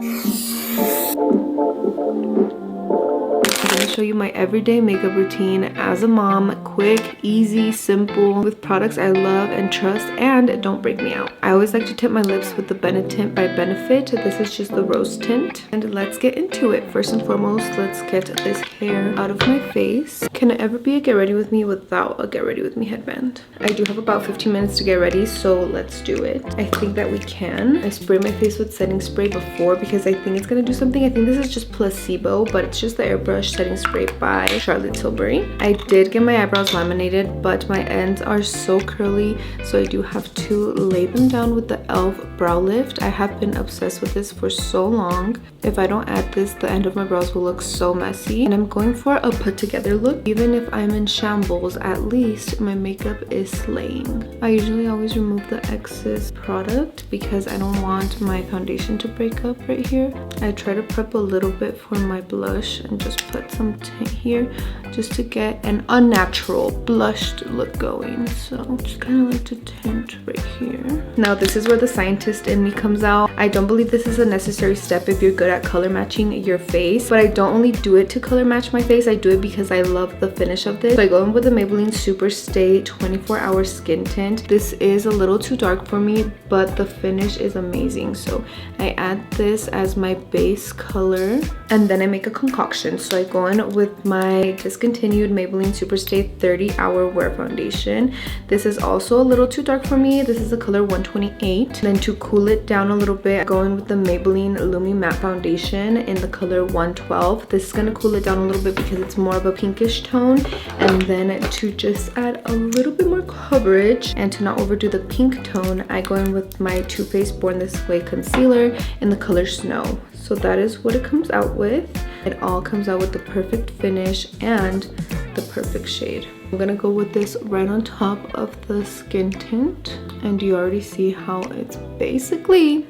I'm going to show you my everyday makeup routine as a mom. Quick, easy, simple, with products I love and trust and don't break me out. I always like to tint my lips with the Tint by Benefit. This is just the rose tint. And let's get into it. First and foremost, let's get this hair out of my face. Can it ever be a get ready with me without a get ready with me headband? I do have about 15 minutes to get ready, so let's do it. I think that we can. I spray my face with setting spray before because I think it's going to do something. I think this is just placebo, but it's just the airbrush setting spray by Charlotte Tilbury. I did get my eyebrows laminated, but my ends are so curly, so I do have to lay them down with the e.l.f. brow lift. I have been obsessed with this for so long. If I don't add this, the end of my brows will look so messy, and I'm going for a put together look. Even if I'm in shambles, at least my makeup is slaying. I usually always remove the excess product because I don't want my foundation to break up right here. I try to prep a little bit for my blush and just put some tint here just to get an unnatural blushed look going. So just kind of like to tint right here. Now this is where the scientist in me comes out. I don't believe this is a necessary step if you're good at color matching your face, but I don't only do it to color match my face. I do it because I love the finish of this. So I go in with the Maybelline Super Stay 24-hour skin tint. This is a little too dark for me, but the finish is amazing. So I add this as my base color, and then I make a concoction. So I go in with my discontinued Maybelline Super Stay 30-hour wear foundation. This is also a little too dark for me. This is the color 128. Then to cool it down a little bit, I go in with the Maybelline Lumi Matte Foundation in the color 112. This is going to cool it down a little bit because it's more of a pinkish tone. And then to just add a little bit more coverage and to not overdo the pink tone, I go in with my Too Faced Born This Way concealer in the color Snow. So that is what it comes out with. It all comes out with the perfect finish and the perfect shade. I'm gonna go with this right on top of the skin tint, and you already see how it's basically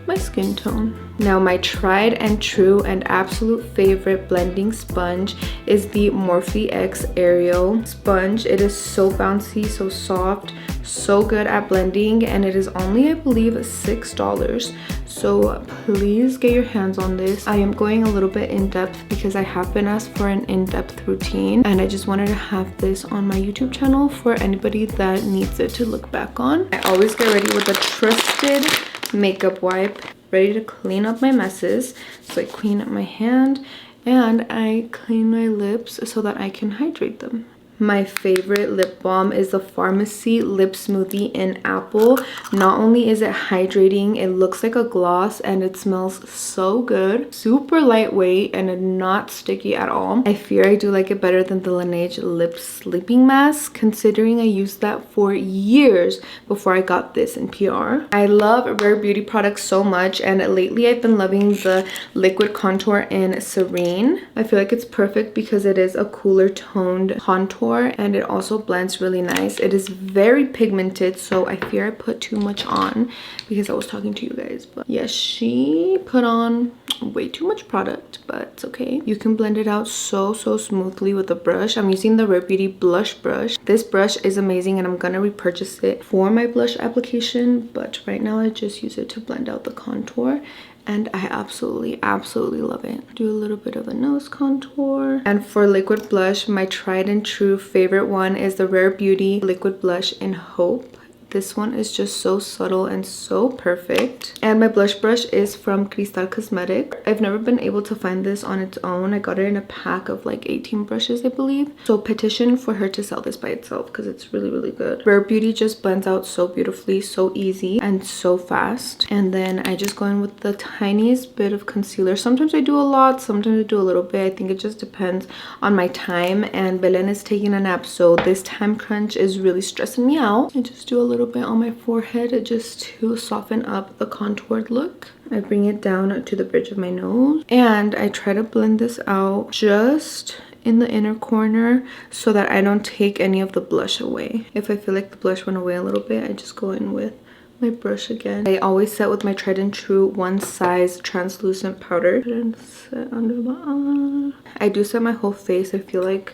my skin tone. Now my tried and true and absolute favorite blending sponge is the Morphe X Aerial sponge. It is so bouncy, so soft, so good at blending, and it is only, I believe, $6. So please get your hands on this. I am going a little bit in depth because I have been asked for an in-depth routine, and I just wanted to have this on my YouTube channel for anybody that needs it to look back on. I always get ready with a trusted makeup wipe, ready to clean up my messes. So I clean up my hand and I clean my lips so that I can hydrate them. My favorite lip balm is the Pharmacy Lip Smoothie in Apple. Not only is it hydrating, it looks like a gloss and it smells so good. Super lightweight and not sticky at all. I fear I do like it better than the Laneige Lip Sleeping Mask, considering I used that for years before I got this in PR. I love Rare Beauty products so much, and lately I've been loving the liquid contour in Serene. I feel like it's perfect because it is a cooler toned contour, and it also blends really nice. It is very pigmented, so I fear I put too much on because I was talking to you guys. But yes, she put on way too much product, but it's okay. You can blend it out so smoothly with a brush. I'm using the Rare Beauty blush brush. This brush is amazing, and I'm gonna repurchase it for my blush application, but right now I just use it to blend out the contour, and I absolutely love it. Do a little bit of a nose contour. And for liquid blush, my tried and true favorite one is the Rare Beauty liquid blush in Hope. This one is just so subtle and so perfect. And my blush brush is from Cristal Cosmetics. I've never been able to find this on its own. I got it in a pack of like 18 brushes, I believe. So petition for her to sell this by itself because it's really good. Rare Beauty just blends out so beautifully, so easy, and so fast. And then I just go in with the tiniest bit of concealer. Sometimes I do a lot, sometimes I do a little bit. I think it just depends on my time, and Belen is taking a nap, so this time crunch is really stressing me out. I just do a little bit on my forehead just to soften up the contoured look. I bring it down to the bridge of my nose, and I try to blend this out just in the inner corner so that I don't take any of the blush away. If I feel like the blush went away a little bit, I just go in with my brush again. I always set with my tried and true one size translucent powder and set under the eye. I do set my whole face. I feel like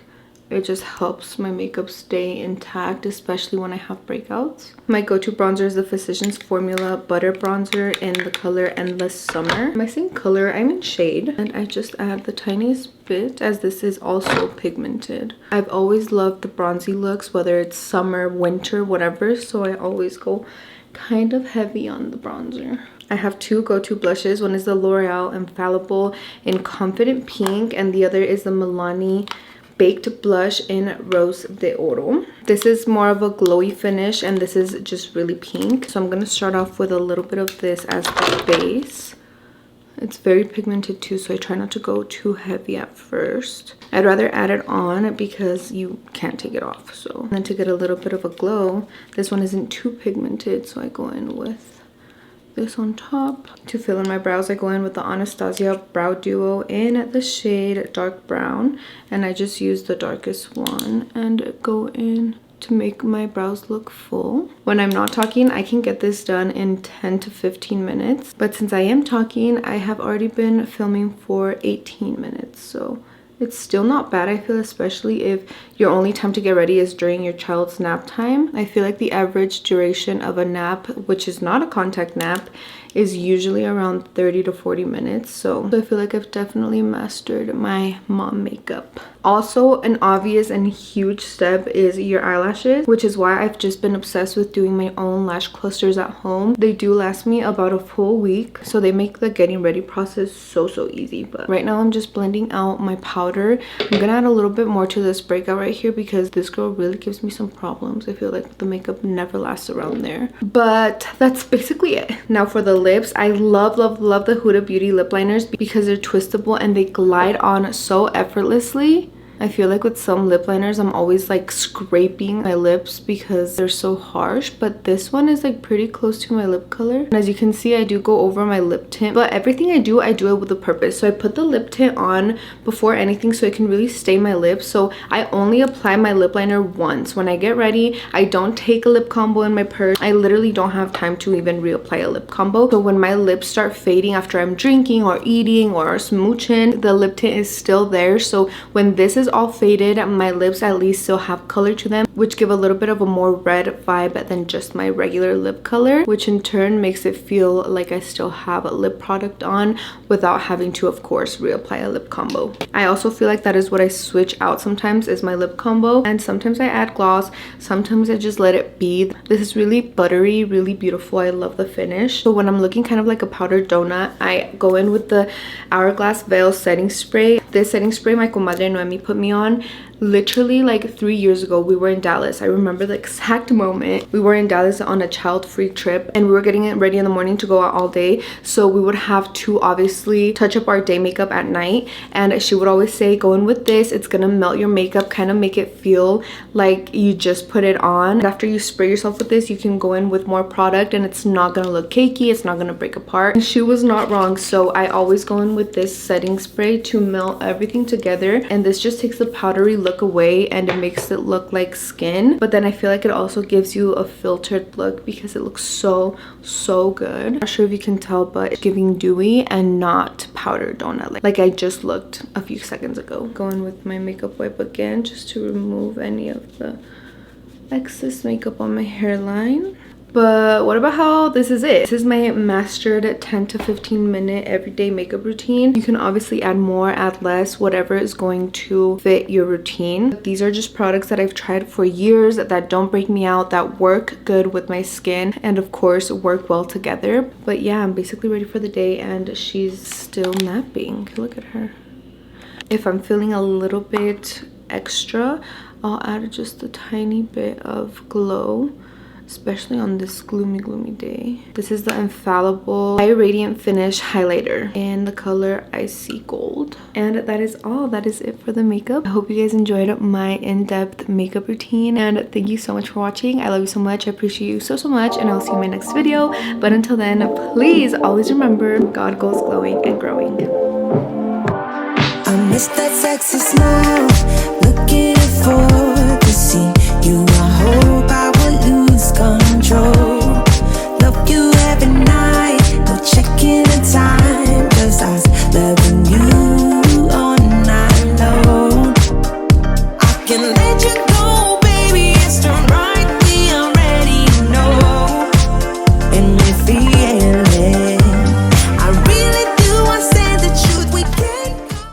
It just helps my makeup stay intact, especially when I have breakouts. My go-to bronzer is the Physicians Formula Butter Bronzer in the color Endless Summer. My same color, I'm in shade, and I just add the tiniest bit as this is also pigmented. I've always loved the bronzy looks, whether it's summer, winter, whatever, so I always go kind of heavy on the bronzer. I have two go-to blushes. One is the L'Oreal Infallible in Confident Pink, and the other is the Milani Baked Blush in Rose de Oro. This is more of a glowy finish, and this is just really pink. So I'm going to start off with a little bit of this as the base. It's very pigmented too, so I try not to go too heavy at first. I'd rather add it on because you can't take it off. So, and then to get a little bit of a glow, this one isn't too pigmented, so I go in with this on top. To fill in my brows, I go in with the Anastasia Brow Duo in the shade Dark Brown, and I just use the darkest one and go in to make my brows look full. When I'm not talking, I can get this done in 10 to 15 minutes, but since I am talking, I have already been filming for 18 minutes, so it's still not bad. I feel, especially if your only time to get ready is during your child's nap time. I feel like the average duration of a nap, which is not a contact nap, is usually around 30 to 40 minutes. So I feel like I've definitely mastered my mom makeup. Also, an obvious and huge step is your eyelashes, which is why I've just been obsessed with doing my own lash clusters at home. They do last me about a full week, so they make the getting ready process so easy. But right now I'm just blending out my powder. I'm gonna add a little bit more to this breakout right here because this girl really gives me some problems. I feel like the makeup never lasts around there. But that's basically it. Now for the lips, I love the Huda Beauty lip liners because they're twistable and they glide on so effortlessly. I feel like with some lip liners, I'm always like scraping my lips because they're so harsh, but this one is like pretty close to my lip color. And as you can see, I do go over my lip tint, but everything I do it with a purpose. So I put the lip tint on before anything so it can really stain my lips. So I only apply my lip liner once. When I get ready, I don't take a lip combo in my purse. I literally don't have time to even reapply a lip combo. So when my lips start fading after I'm drinking or eating or smooching, the lip tint is still there. So when this is all faded, my lips at least still have color to them, which give a little bit of a more red vibe than just my regular lip color, which in turn makes it feel like I still have a lip product on without having to, of course, reapply a lip combo. I also feel like that is what I switch out sometimes, is my lip combo, and sometimes I add gloss, sometimes I just let it be. This is really buttery, really beautiful. I love the finish. So when I'm looking kind of like a powdered donut, I go in with the Hourglass Veil setting spray. This setting spray my comadre Noemi put me on literally like 3 years ago. We were in Dallas. I remember the exact moment. We were in Dallas on a child-free trip, and we were getting it ready in the morning to go out all day, so we would have to obviously touch up our day makeup at night, and she would always say, go in with this, it's gonna melt your makeup, kind of make it feel like you just put it on. And after you spray yourself with this, you can go in with more product and it's not gonna look cakey, it's not gonna break apart. And she was not wrong. So I always go in with this setting spray to melt everything together, and this just takes the powdery look away and it makes it look like skin, but then I feel like it also gives you a filtered look because it looks so good. Not sure if you can tell, but it's giving dewy and not powdered donut like I just looked a few seconds ago. Going with my makeup wipe again just to remove any of the excess makeup on my hairline. But what about how this is it? This is my mastered 10 to 15 minute everyday makeup routine. You can obviously add more, add less, whatever is going to fit your routine. These are just products that I've tried for years that don't break me out, that work good with my skin, and of course work well together. But yeah, I'm basically ready for the day and she's still napping. Look at her. If I'm feeling a little bit extra, I'll add just a tiny bit of glow, especially on this gloomy day. This is the Infallible High Radiant Finish Highlighter in the color Icy Gold. And that is all. That is it for the makeup. I hope you guys enjoyed my in-depth makeup routine, and thank you so much for watching. I love you so much. I appreciate you so much, and I'll see you in my next video. But until then, please always remember, God goes glowing and growing. I miss that sexy smile, looking for